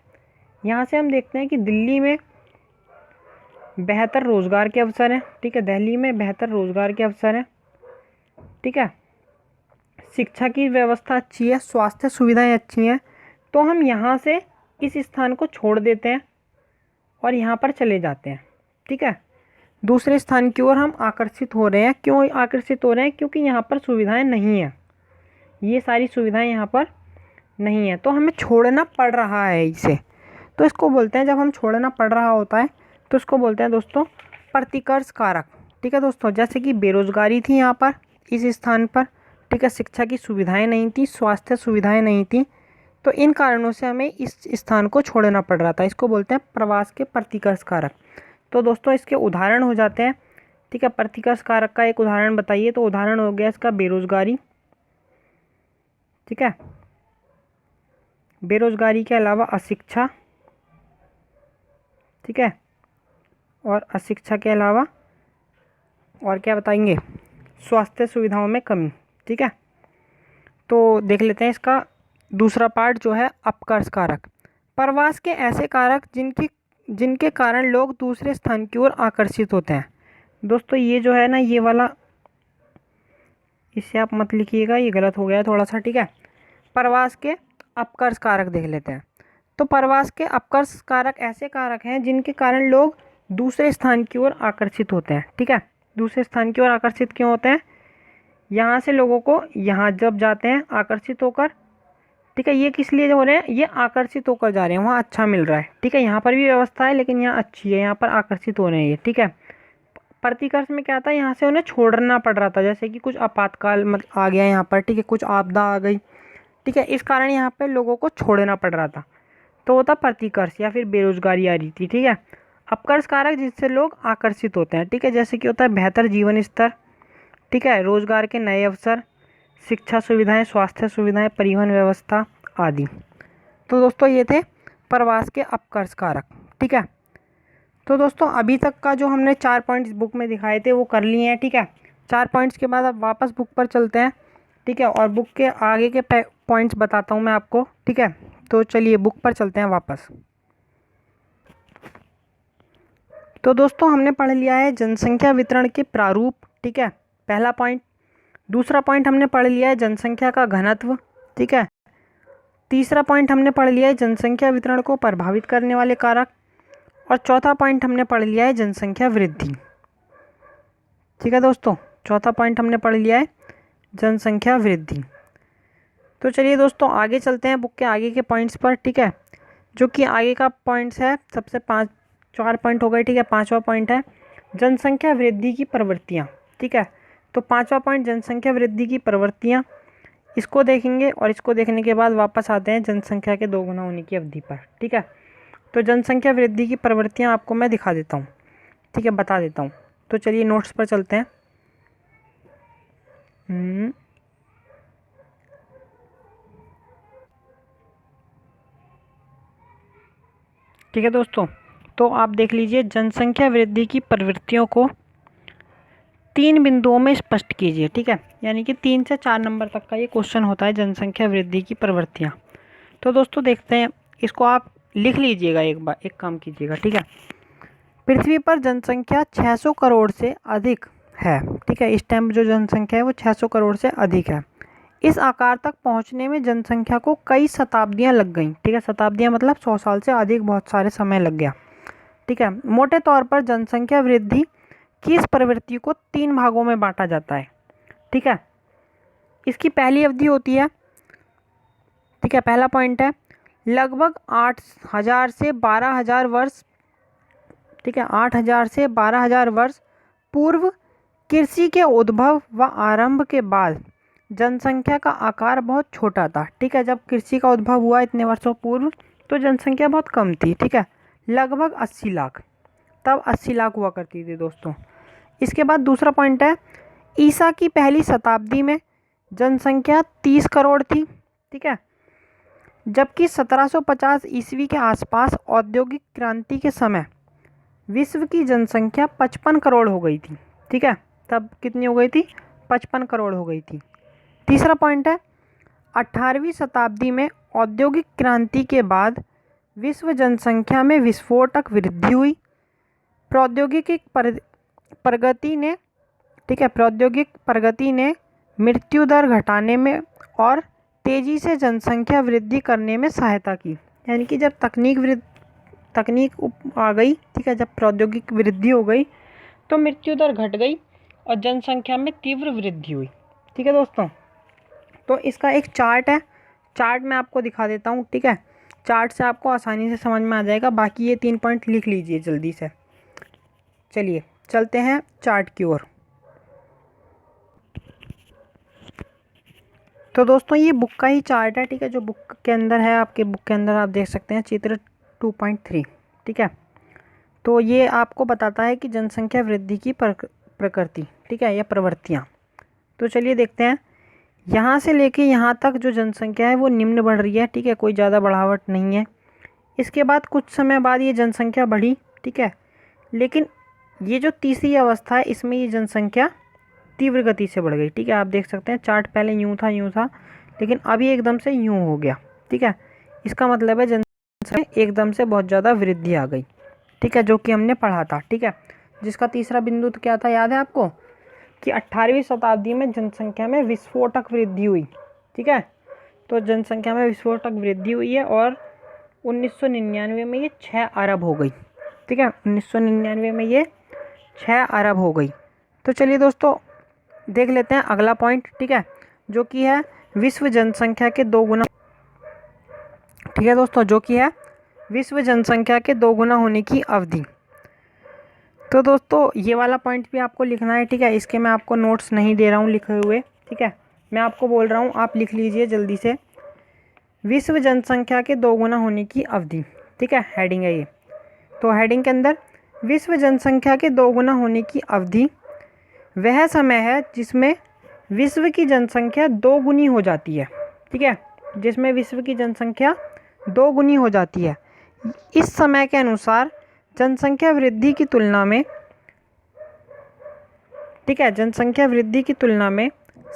यहाँ से हम देखते हैं कि दिल्ली में बेहतर रोज़गार के अवसर हैं। ठीक है, दिल्ली में बेहतर रोज़गार के अवसर हैं। ठीक है, शिक्षा की व्यवस्था अच्छी है, स्वास्थ्य सुविधाएं अच्छी हैं, तो हम यहाँ से इस स्थान को छोड़ देते हैं और यहाँ पर चले जाते हैं। ठीक है, दूसरे स्थान की ओर हम आकर्षित हो रहे हैं। क्यों आकर्षित हो रहे हैं? क्योंकि यहाँ पर सुविधाएं नहीं हैं, ये सारी सुविधाएं यहाँ पर नहीं है, तो हमें छोड़ना पड़ रहा है इसे। तो इसको बोलते हैं, जब हम छोड़ना पड़ रहा होता है तो इसको बोलते हैं दोस्तों प्रतिकर्ष कारक। ठीक है दोस्तों, जैसे कि बेरोजगारी थी यहाँ पर इस स्थान पर। ठीक है, शिक्षा की सुविधाएं नहीं थी, स्वास्थ्य सुविधाएं नहीं थी, तो इन कारणों से हमें इस स्थान को छोड़ना पड़ रहा था। इसको बोलते हैं प्रवास के प्रतिकर्ष कारक। तो दोस्तों इसके उदाहरण हो जाते हैं। ठीक है, प्रतिकर्ष कारक का एक उदाहरण बताइए, तो उदाहरण हो गया इसका बेरोजगारी। ठीक है, बेरोजगारी के अलावा अशिक्षा। ठीक है, और अशिक्षा के अलावा और क्या बताएंगे? स्वास्थ्य सुविधाओं में कमी। ठीक है, तो देख लेते हैं इसका दूसरा पार्ट जो है अपकर्ष कारक। प्रवास के ऐसे कारक जिनके कारण लोग दूसरे स्थान की ओर आकर्षित होते हैं। दोस्तों ये जो है ना, ये वाला इसे आप मत लिखिएगा, ये गलत हो गया है थोड़ा सा। ठीक है, प्रवास के अपकर्ष कारक देख लेते हैं। तो प्रवास के अपकर्ष कारक ऐसे कारक हैं जिनके कारण लोग दूसरे स्थान की ओर आकर्षित होते हैं। ठीक है, दूसरे स्थान की ओर आकर्षित क्यों होते हैं? यहाँ से लोगों को यहाँ जब जाते हैं आकर्षित होकर। ठीक है, ये किस लिए हो रहे हैं? ये आकर्षित होकर जा रहे हैं, वहाँ अच्छा मिल रहा है। ठीक है, यहाँ पर भी व्यवस्था है लेकिन यहाँ अच्छी है, यहाँ पर आकर्षित हो रहे हैं ये। ठीक है, प्रतिकर्ष में क्या था? यहाँ से उन्हें छोड़ना पड़ रहा था, जैसे कि कुछ आपातकाल मतलब आ गया यहाँ पर। ठीक है, कुछ आपदा आ गई। ठीक है, इस कारण यहाँ पर लोगों को छोड़ना पड़ रहा था, तो होता प्रतिकर्ष, या फिर बेरोजगारी आ रही थी। ठीक है, अपकर्ष कारक जिससे लोग आकर्षित होते हैं। ठीक है, जैसे कि होता है बेहतर जीवन स्तर। ठीक है, रोजगार के नए अवसर, शिक्षा सुविधाएं, स्वास्थ्य सुविधाएं, परिवहन व्यवस्था आदि। तो दोस्तों ये थे प्रवास के अपकर्ष कारक। ठीक है, तो दोस्तों अभी तक का जो हमने 4 पॉइंट्स बुक में दिखाए थे वो कर लिए हैं। ठीक है, 4 पॉइंट्स के बाद अब वापस बुक पर चलते हैं। ठीक है, और बुक के आगे के पॉइंट्स बताता हूँ मैं आपको। ठीक है, तो चलिए बुक पर चलते हैं वापस। तो दोस्तों हमने पढ़ लिया है जनसंख्या वितरण के प्रारूप। ठीक है, पहला पॉइंट। दूसरा पॉइंट हमने पढ़ लिया है जनसंख्या का घनत्व। ठीक है, तीसरा पॉइंट हमने पढ़ लिया है जनसंख्या वितरण को प्रभावित करने वाले कारक, और चौथा पॉइंट हमने पढ़ लिया है जनसंख्या वृद्धि। ठीक है दोस्तों, चौथा पॉइंट हमने पढ़ लिया है जनसंख्या वृद्धि। तो चलिए दोस्तों आगे चलते हैं बुक के आगे के पॉइंट्स पर। ठीक है, जो कि आगे का पॉइंट्स है, सबसे 4 पॉइंट हो गए। ठीक है, 5वां पॉइंट है जनसंख्या वृद्धि की प्रवृत्तियाँ। ठीक है, तो 5वां पॉइंट जनसंख्या वृद्धि की प्रवृत्तियाँ, इसको देखेंगे और इसको देखने के बाद वापस आते हैं जनसंख्या के 2 गुना होने की अवधि पर। ठीक है, तो जनसंख्या वृद्धि की प्रवृत्तियाँ आपको मैं दिखा देता हूँ। ठीक है, बता देता हूँ। तो चलिए नोट्स पर चलते हैं। ठीक है दोस्तों, तो आप देख लीजिए जनसंख्या वृद्धि की प्रवृत्तियों को 3 बिंदुओं में स्पष्ट कीजिए। ठीक है, यानी कि 3 से 4 नंबर तक का ये क्वेश्चन होता है, जनसंख्या वृद्धि की प्रवृत्तियाँ। तो दोस्तों देखते हैं, इसको आप लिख लीजिएगा, एक काम कीजिएगा। ठीक है, पृथ्वी पर जनसंख्या 600 करोड़ से अधिक है, ठीक है। इस टाइम जो जनसंख्या है वो 600 करोड़ से अधिक है। इस आकार तक पहुंचने में जनसंख्या को कई शताब्दियां लग गईं, ठीक है। शताब्दियां मतलब 100 साल से अधिक, बहुत सारे समय लग गया, ठीक है। मोटे तौर पर जनसंख्या वृद्धि की इस प्रवृत्ति को 3 भागों में बांटा जाता है, ठीक है। इसकी पहली अवधि होती है, ठीक है, पहला पॉइंट है लगभग 8,000 से 12,000 वर्ष, ठीक है, 8,000 से 12,000 वर्ष पूर्व कृषि के उद्भव व आरंभ के बाद जनसंख्या का आकार बहुत छोटा था, ठीक है। जब कृषि का उद्भव हुआ इतने वर्षों पूर्व तो जनसंख्या बहुत कम थी, ठीक है, लगभग 80 लाख, तब 80 लाख हुआ करती थी दोस्तों। इसके बाद दूसरा पॉइंट है ईसा की पहली शताब्दी में जनसंख्या 30 करोड़ थी, ठीक है, जबकि 1750 ईस्वी के आसपास औद्योगिक क्रांति के समय विश्व की जनसंख्या 55 करोड़ हो गई थी, ठीक है। तब कितनी हो गई थी? 55 करोड़ हो गई थी। तीसरा पॉइंट है 18वीं शताब्दी में औद्योगिक क्रांति के बाद विश्व जनसंख्या में विस्फोटक वृद्धि हुई। प्रौद्योगिकी प्रगति ने, ठीक है, प्रौद्योगिक प्रगति ने मृत्यु दर घटाने में और तेज़ी से जनसंख्या वृद्धि करने में सहायता की। यानी कि जब तकनीक आ गई, ठीक है, जब प्रौद्योगिक वृद्धि हो गई तो मृत्यु दर घट गई और जनसंख्या में तीव्र वृद्धि हुई, ठीक है दोस्तों। तो इसका एक चार्ट है, चार्ट मैं आपको दिखा देता हूँ, ठीक है। चार्ट से आपको आसानी से समझ में आ जाएगा, बाकी ये 3 पॉइंट लिख लीजिए जल्दी से। चलिए चलते हैं चार्ट की ओर। तो दोस्तों ये बुक का ही चार्ट है, ठीक है, जो बुक के अंदर है, आपके बुक के अंदर आप देख सकते हैं चित्र 2.3, ठीक है। तो ये आपको बताता है कि जनसंख्या वृद्धि की प्रकृति, ठीक है, या प्रवृत्तियाँ। तो चलिए देखते हैं, यहाँ से लेके यहाँ तक जो जनसंख्या है वो निम्न बढ़ रही है, ठीक है, कोई ज़्यादा बढ़ावट नहीं है। इसके बाद कुछ समय बाद ये जनसंख्या बढ़ी, ठीक है, लेकिन ये जो तीसरी अवस्था है इसमें ये जनसंख्या तीव्र गति से बढ़ गई, ठीक है। आप देख सकते हैं चार्ट पहले यूँ था, लेकिन अभी एकदम से यूँ हो गया, ठीक है। इसका मतलब है जनसंख्या में एकदम से बहुत ज़्यादा वृद्धि आ गई, ठीक है, जो कि हमने पढ़ा था, ठीक है। जिसका तीसरा बिंदु तो क्या था, याद है आपको, कि 18वीं शताब्दी में जनसंख्या में विस्फोटक वृद्धि हुई, ठीक है। तो जनसंख्या में विस्फोटक वृद्धि हुई है और 1999 में ये 6 अरब हो गई, ठीक है। 1999 में ये 6 अरब हो गई। तो चलिए दोस्तों देख लेते हैं अगला पॉइंट, ठीक है, जो कि है विश्व जनसंख्या के 2 गुना, ठीक है दोस्तों, जो कि है विश्व जनसंख्या के 2 गुना होने की अवधि। तो दोस्तों ये वाला पॉइंट भी आपको लिखना है, ठीक है। इसके मैं आपको नोट्स नहीं दे रहा हूँ लिखे हुए, ठीक है, मैं आपको बोल रहा हूँ, आप लिख लीजिए जल्दी से। विश्व जनसंख्या के 2 गुना होने की अवधि, ठीक है, हेडिंग है ये। तो हेडिंग के अंदर विश्व जनसंख्या के 2 गुना होने की अवधि वह समय है जिसमें विश्व की जनसंख्या 2 गुनी हो जाती है, ठीक है, जिसमें विश्व की जनसंख्या 2 गुनी हो जाती है। इस समय के अनुसार जनसंख्या वृद्धि की तुलना में, ठीक है, जनसंख्या वृद्धि की तुलना में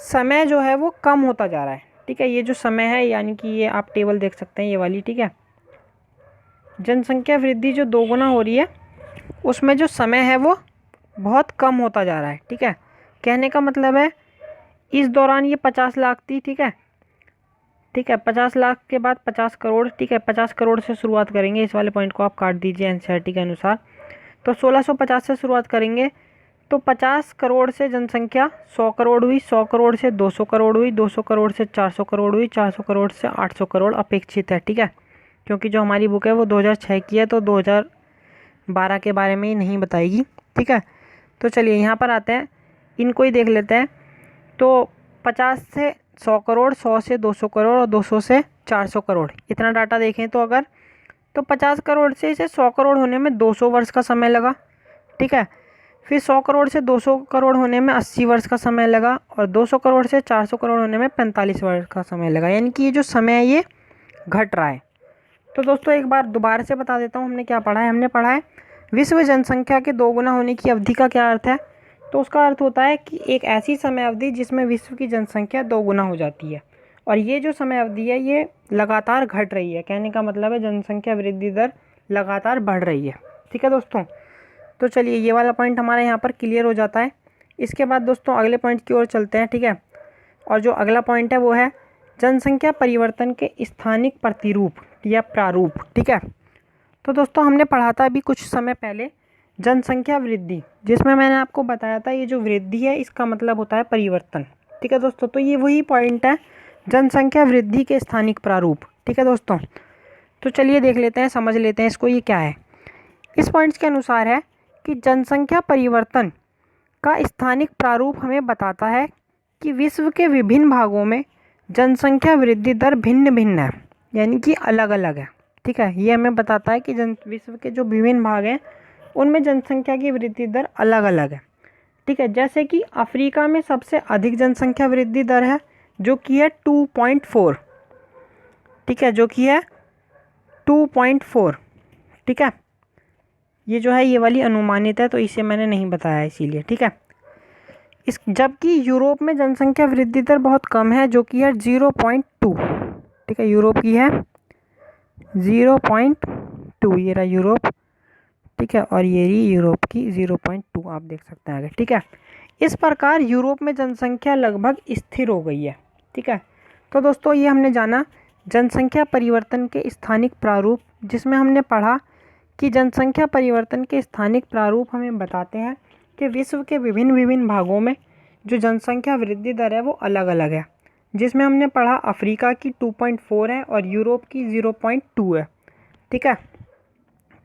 समय जो है वो कम होता जा रहा है, ठीक है। ये जो समय है यानी कि ये आप टेबल देख सकते हैं, ये वाली, ठीक है। जनसंख्या वृद्धि जो 2 गुना हो रही है उसमें जो समय है वो बहुत कम होता जा रहा है, ठीक है। कहने का मतलब है इस दौरान ये 50 लाख थी, ठीक है, ठीक है, 50 लाख के बाद 50 करोड़, ठीक है, 50 करोड़ से शुरुआत करेंगे। इस वाले पॉइंट को आप काट दीजिए एनसीईआरटी के अनुसार। तो 1650 से शुरुआत करेंगे तो 50 करोड़ से जनसंख्या 100 करोड़ हुई, 100 करोड़ से 200 करोड़ हुई, 200 करोड़ से 400 करोड़ हुई, 400 करोड़ से 800 करोड़ अपेक्षित है, ठीक है। क्योंकि जो हमारी बुक है वो 2006 की है, तो 2012 के बारे में ही नहीं बताएगी, ठीक है। तो चलिए यहाँ पर आते हैं, इनको ही देख लेते हैं। तो 50 से 100 करोड़, 100 से 200 करोड़ और 200 से 400 करोड़, इतना डाटा देखें तो अगर, तो 50 करोड़ से इसे 100 करोड़ होने में 200 वर्ष का समय लगा, ठीक है। फिर 100 करोड़ से 200 करोड़ होने में 80 वर्ष का समय लगा और 200 करोड़ से 400 करोड़ होने में 45 वर्ष का समय लगा। यानी कि ये जो समय है ये घट रहा है। तो दोस्तों एक बार दोबारा से बता देता हूँ हमने क्या पढ़ा है। हमने पढ़ा है विश्व जनसंख्या के 2 गुना होने की अवधि का क्या अर्थ है। तो उसका अर्थ होता है कि एक ऐसी समय अवधि जिसमें विश्व की जनसंख्या 2 गुना हो जाती है, और ये जो समय अवधि है ये लगातार घट रही है। कहने का मतलब है जनसंख्या वृद्धि दर लगातार बढ़ रही है, ठीक है दोस्तों। तो चलिए ये वाला पॉइंट हमारा यहाँ पर क्लियर हो जाता है। इसके बाद दोस्तों अगले पॉइंट की ओर चलते हैं, ठीक है। और जो अगला पॉइंट है वो है जनसंख्या परिवर्तन के स्थानिक प्रतिरूप या प्रारूप, ठीक है। तो दोस्तों हमने पढ़ा था अभी कुछ समय पहले जनसंख्या वृद्धि, जिसमें मैंने आपको बताया था ये जो वृद्धि है इसका मतलब होता है परिवर्तन, ठीक है दोस्तों। तो ये वही पॉइंट है जनसंख्या वृद्धि के स्थानिक प्रारूप, ठीक है दोस्तों। तो चलिए देख लेते हैं, समझ लेते हैं इसको, ये क्या है। इस पॉइंट्स के अनुसार है कि जनसंख्या परिवर्तन का स्थानिक प्रारूप हमें बताता है कि विश्व के विभिन्न भागों में जनसंख्या वृद्धि दर भिन्न भिन्न है, यानी कि अलग अलग है, ठीक है। ये हमें बताता है कि विश्व के जो विभिन्न भाग हैं उनमें जनसंख्या की वृद्धि दर अलग अलग है, ठीक है। जैसे कि अफ्रीका में सबसे अधिक जनसंख्या वृद्धि दर है जो कि है 2.4, ठीक है, जो कि है 2.4, ठीक है। ये जो है ये वाली अनुमानित है, तो इसे मैंने नहीं बताया इसीलिए, ठीक है। इस जबकि यूरोप में जनसंख्या वृद्धि दर बहुत कम है जो कि है 0.2, ठीक है। यूरोप की है 0.2, ये रहा यूरोप, ठीक है। और ये रही यूरोप की 0.2, आप देख सकते हैं आगे, ठीक है। इस प्रकार यूरोप में जनसंख्या लगभग स्थिर हो गई है, ठीक है। तो दोस्तों ये हमने जाना जनसंख्या परिवर्तन के स्थानिक प्रारूप, जिसमें हमने पढ़ा कि जनसंख्या परिवर्तन के स्थानिक प्रारूप हमें बताते हैं कि विश्व के विभिन्न विभिन्न भागों में जो जनसंख्या वृद्धि दर है वो अलग अलग है, जिसमें हमने पढ़ा अफ्रीका की 2.4 है और यूरोप की 0.2 है, ठीक है।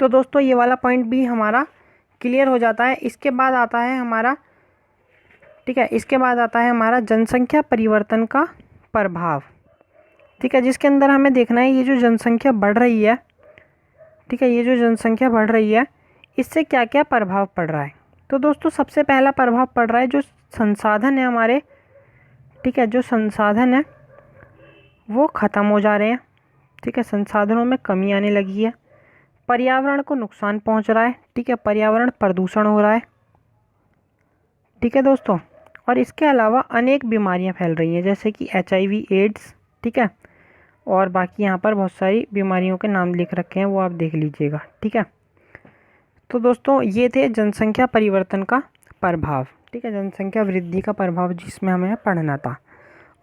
तो दोस्तों ये वाला पॉइंट भी हमारा क्लियर हो जाता है। इसके बाद आता है हमारा, ठीक है, इसके बाद आता है हमारा जनसंख्या परिवर्तन का प्रभाव, ठीक है, जिसके अंदर हमें देखना है ये जो जनसंख्या बढ़ रही है, ठीक है, ये जो जनसंख्या बढ़ रही है इससे क्या क्या प्रभाव पड़ रहा है। तो दोस्तों सबसे पहला प्रभाव पड़ रहा है जो संसाधन है हमारे, ठीक है, जो संसाधन है वो ख़त्म हो जा रहे हैं, ठीक है, संसाधनों में कमी आने लगी है। पर्यावरण को नुकसान पहुंच रहा है, ठीक है, पर्यावरण प्रदूषण हो रहा है, ठीक है दोस्तों। और इसके अलावा अनेक बीमारियां फैल रही हैं जैसे कि HIV एड्स, ठीक है, और बाकी यहाँ पर बहुत सारी बीमारियों के नाम लिख रखे हैं, वो आप देख लीजिएगा, ठीक है। तो दोस्तों ये थे जनसंख्या परिवर्तन का प्रभाव, ठीक है, जनसंख्या वृद्धि का प्रभाव जिसमें हमें पढ़ना था।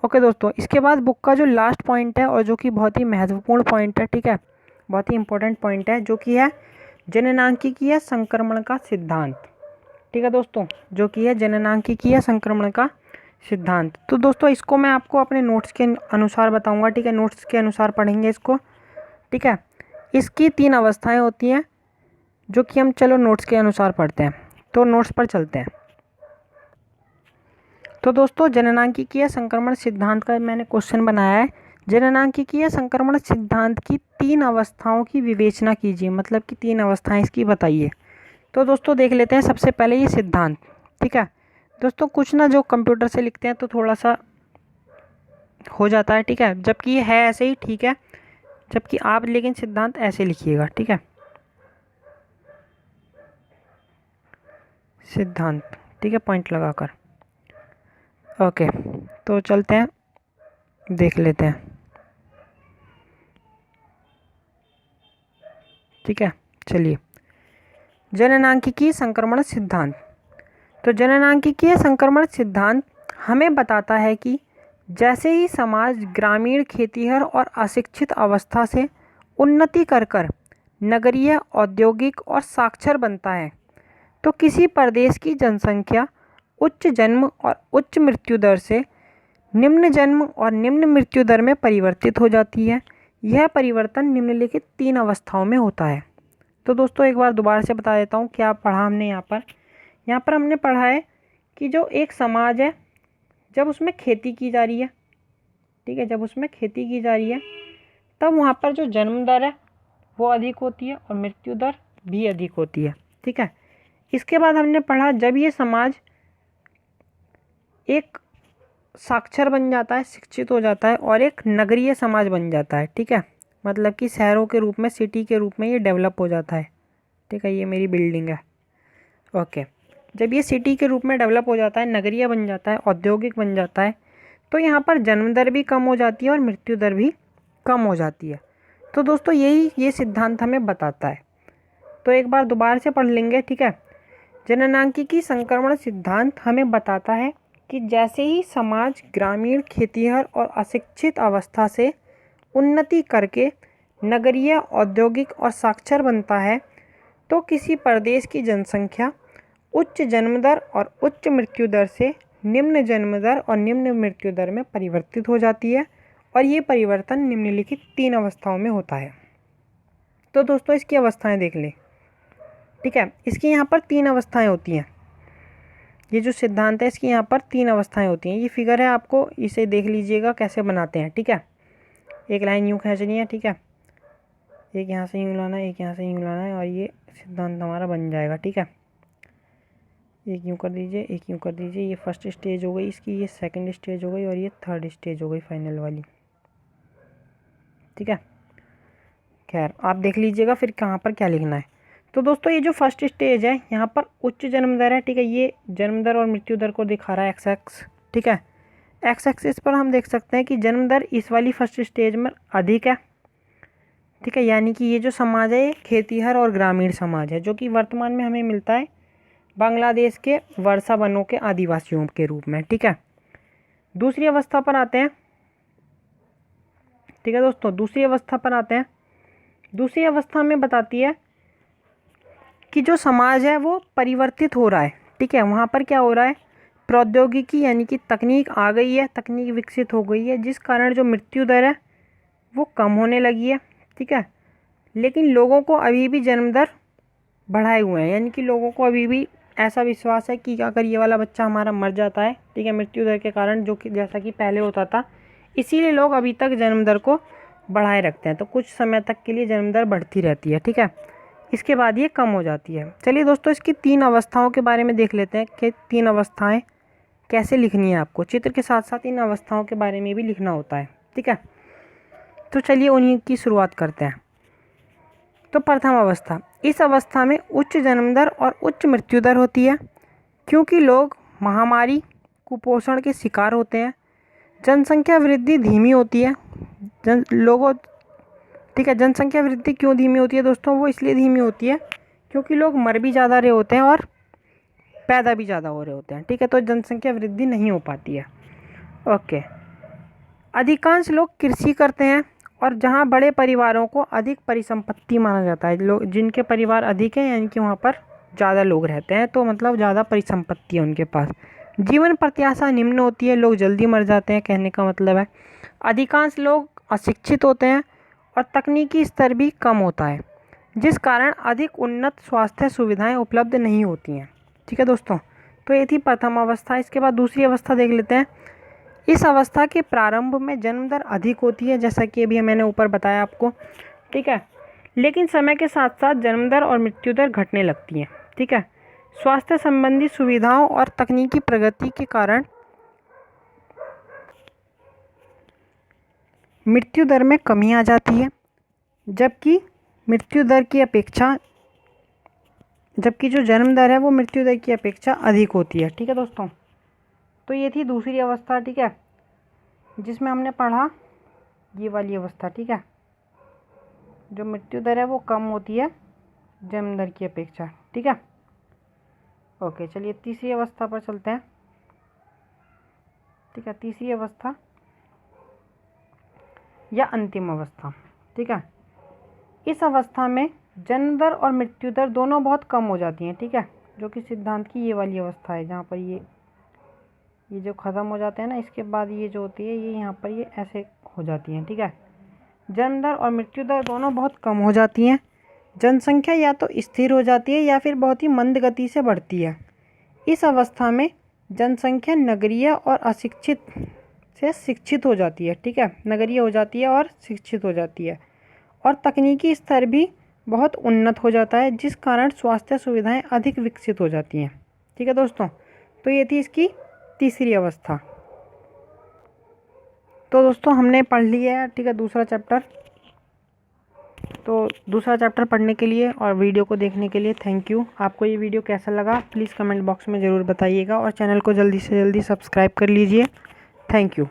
ओके दोस्तों, इसके बाद बुक का जो लास्ट पॉइंट है और जो कि बहुत ही महत्वपूर्ण पॉइंट है, ठीक है, बहुत ही इंपॉर्टेंट पॉइंट है, जो कि है जननांकिकीय संक्रमण का सिद्धांत, ठीक है दोस्तों, जो कि है जननांकिकीय संक्रमण का सिद्धांत। तो दोस्तों इसको मैं आपको अपने नोट्स के अनुसार बताऊंगा, ठीक है, नोट्स के अनुसार पढ़ेंगे इसको, ठीक है। इसकी 3 अवस्थाएं होती हैं जो कि हम चलो नोट्स के अनुसार पढ़ते हैं, तो नोट्स पर चलते हैं। तो दोस्तों जननांकिकीय संक्रमण सिद्धांत का मैंने क्वेश्चन बनाया है, जननांकिकीय संक्रमण सिद्धांत की 3 अवस्थाओं की विवेचना कीजिए, मतलब कि 3 अवस्थाएं इसकी बताइए। तो दोस्तों देख लेते हैं सबसे पहले ये सिद्धांत, ठीक है दोस्तों। कुछ ना जो कंप्यूटर से लिखते हैं तो थोड़ा सा हो जाता है, ठीक है, जबकि ये है ऐसे ही, ठीक है, जबकि आप लेकिन सिद्धांत ऐसे लिखिएगा, ठीक है, सिद्धांत, ठीक है, पॉइंट लगाकर। ओके तो चलते हैं, देख लेते हैं, ठीक है। चलिए जननांकिकीय संक्रमण सिद्धांत। तो जननांकिकीय संक्रमण सिद्धांत हमें बताता है कि जैसे ही समाज ग्रामीण, खेतीहर और अशिक्षित अवस्था से उन्नति कर नगरीय, औद्योगिक और साक्षर बनता है, तो किसी प्रदेश की जनसंख्या उच्च जन्म और उच्च मृत्यु दर से निम्न जन्म और निम्न मृत्यु दर में परिवर्तित हो जाती है। यह परिवर्तन निम्नलिखित 3 अवस्थाओं में होता है। तो दोस्तों एक बार दोबारा से बता देता हूँ क्या पढ़ा हमने यहाँ पर हमने पढ़ा है कि जो एक समाज है जब उसमें खेती की जा रही है, ठीक है, जब उसमें खेती की जा रही है तब वहाँ पर जो जन्म दर है वो अधिक होती है और मृत्यु दर भी अधिक होती है, ठीक है। इसके बाद हमने पढ़ा जब ये समाज एक साक्षर बन जाता है, शिक्षित हो जाता है और एक नगरीय समाज बन जाता है, ठीक है, मतलब कि शहरों के रूप में, सिटी के रूप में ये डेवलप हो जाता है, ठीक है, ये मेरी बिल्डिंग है, ओके। जब ये सिटी के रूप में डेवलप हो जाता है, नगरीय बन जाता है, औद्योगिक बन जाता है, तो यहाँ पर जन्म दर भी कम हो जाती है और मृत्यु दर भी कम हो जाती है। तो दोस्तों यही ये सिद्धांत हमें बताता है। तो एक बार दोबारा से पढ़ लेंगे, ठीक है। जननांकिकी संक्रमण सिद्धांत हमें बताता है कि जैसे ही समाज ग्रामीण, खेतीहर और अशिक्षित अवस्था से उन्नति करके नगरीय, औद्योगिक और साक्षर बनता है, तो किसी प्रदेश की जनसंख्या उच्च जन्म दर और उच्च मृत्यु दर से निम्न जन्म दर और निम्न मृत्यु दर में परिवर्तित हो जाती है। और ये परिवर्तन निम्नलिखित 3 अवस्थाओं में होता है। तो दोस्तों इसकी अवस्थाएं देख लें। ठीक है, इसकी यहाँ पर 3 अवस्थाएं होती हैं। ये जो सिद्धांत है इसकी यहाँ पर 3 अवस्थाएं होती हैं। ये फिगर है, आपको इसे देख लीजिएगा कैसे बनाते हैं। ठीक है, एक लाइन यूँ खींचनी है। ठीक है, एक यहाँ से यूँ लाना है, एक यहाँ से यूँ लाना है और ये सिद्धांत हमारा बन जाएगा। ठीक है, एक यूँ कर दीजिए, एक यूँ कर दीजिए। ये फर्स्ट स्टेज हो गई इसकी, ये सेकंड स्टेज हो गई और ये थर्ड स्टेज हो गई फाइनल वाली। ठीक है, खैर आप देख लीजिएगा फिर कहाँ पर क्या लिखना है। तो दोस्तों ये जो फर्स्ट स्टेज है यहाँ पर उच्च जन्म दर है। ठीक है, ये जन्म दर और मृत्यु दर को दिखा रहा है एक्स एक्स। ठीक है, एक्स एक्सिस पर हम देख सकते हैं कि जन्म दर इस वाली फर्स्ट स्टेज में अधिक है। ठीक है, यानी कि ये जो समाज है ये खेतीहर और ग्रामीण समाज है, जो कि वर्तमान में हमें मिलता है बांग्लादेश के वर्षा वनों के आदिवासियों के रूप में। ठीक है, दूसरी अवस्था पर आते हैं। ठीक है दोस्तों, दूसरी अवस्था पर आते हैं। दूसरी अवस्था में बताती है कि जो समाज है वो परिवर्तित हो रहा है। ठीक है, वहाँ पर क्या हो रहा है, प्रौद्योगिकी यानी कि तकनीक आ गई है, तकनीक विकसित हो गई है, जिस कारण जो मृत्यु दर है वो कम होने लगी है। ठीक है, लेकिन लोगों को अभी भी जन्म दर बढ़ाए हुए हैं, यानी कि लोगों को अभी भी ऐसा विश्वास है कि अगर ये वाला बच्चा हमारा मर जाता है, ठीक है, मृत्यु दर के कारण, जो कि जैसा कि पहले होता था, इसीलिए लोग अभी तक जन्म दर को बढ़ाए रखते हैं। तो कुछ समय तक के लिए जन्म दर बढ़ती रहती है। ठीक है, इसके बाद ये कम हो जाती है। चलिए दोस्तों इसकी 3 अवस्थाओं के बारे में देख लेते हैं कि 3 अवस्थाएं कैसे लिखनी है। आपको चित्र के साथ साथ इन अवस्थाओं के बारे में भी लिखना होता है। ठीक है, तो चलिए उन्हीं की शुरुआत करते हैं। तो प्रथम अवस्था, इस अवस्था में उच्च जन्म दर और उच्च मृत्यु दर होती है, क्योंकि लोग महामारी, कुपोषण के शिकार होते हैं। जनसंख्या वृद्धि धीमी होती है। ठीक है, जनसंख्या वृद्धि क्यों धीमी होती है दोस्तों, वो इसलिए धीमी होती है क्योंकि लोग मर भी ज़्यादा रहे होते हैं और पैदा भी ज़्यादा हो रहे होते हैं। ठीक है, तो जनसंख्या वृद्धि नहीं हो पाती है। ओके, अधिकांश लोग कृषि करते हैं और जहाँ बड़े परिवारों को अधिक परिसंपत्ति माना जाता है, लोग जिनके परिवार अधिक हैं यानी कि वहाँ पर ज़्यादा लोग रहते हैं, तो मतलब ज़्यादा परिसंपत्ति है उनके पास। जीवन प्रत्याशा निम्न होती है, लोग जल्दी मर जाते हैं, कहने का मतलब है। अधिकांश लोग अशिक्षित होते हैं और तकनीकी स्तर भी कम होता है, जिस कारण अधिक उन्नत स्वास्थ्य सुविधाएं उपलब्ध नहीं होती हैं। ठीक है दोस्तों, तो ये थी प्रथम अवस्था। इसके बाद दूसरी अवस्था देख लेते हैं। इस अवस्था के प्रारंभ में जन्म दर अधिक होती है, जैसा कि अभी मैंने ऊपर बताया आपको। ठीक है, लेकिन समय के साथ साथ जन्म दर और मृत्यु दर घटने लगती है। ठीक है, स्वास्थ्य संबंधी सुविधाओं और तकनीकी प्रगति के कारण मृत्यु दर में कमी आ जाती है, जबकि जो जन्म दर है वो मृत्यु दर की अपेक्षा अधिक होती है। ठीक है दोस्तों, तो ये थी दूसरी अवस्था। ठीक है, जिसमें हमने पढ़ा ये वाली अवस्था। ठीक है, जो मृत्यु दर है वो कम होती है जन्म दर की अपेक्षा। ठीक है, ओके, चलिए तीसरी अवस्था पर चलते हैं। ठीक है, तीसरी अवस्था या अंतिम अवस्था। ठीक है, इस अवस्था में जन्म दर और मृत्यु दर दोनों बहुत कम हो जाती हैं। ठीक है, जो कि सिद्धांत की ये वाली अवस्था है, जहाँ पर ये जो ख़त्म हो जाते हैं ना, इसके बाद ये जो होती है ये यहाँ पर ये ऐसे हो जाती हैं। ठीक है, जन्म दर और मृत्यु दर दोनों बहुत कम हो जाती हैं। जनसंख्या या तो स्थिर हो जाती है या फिर बहुत ही मंद गति से बढ़ती है। इस अवस्था में जनसंख्या नगरीय और अशिक्षित से शिक्षित हो जाती है। ठीक है, नगरीय हो जाती है और शिक्षित हो जाती है, और तकनीकी स्तर भी बहुत उन्नत हो जाता है, जिस कारण स्वास्थ्य सुविधाएं अधिक विकसित हो जाती हैं। ठीक है दोस्तों, तो ये थी इसकी तीसरी अवस्था। तो दोस्तों हमने पढ़ लिया है। ठीक है, दूसरा चैप्टर। तो दूसरा चैप्टर पढ़ने के लिए और वीडियो को देखने के लिए थैंक यू। आपको ये वीडियो कैसा लगा प्लीज़ कमेंट बॉक्स में ज़रूर बताइएगा, और चैनल को जल्दी से जल्दी सब्सक्राइब कर लीजिए। Thank you.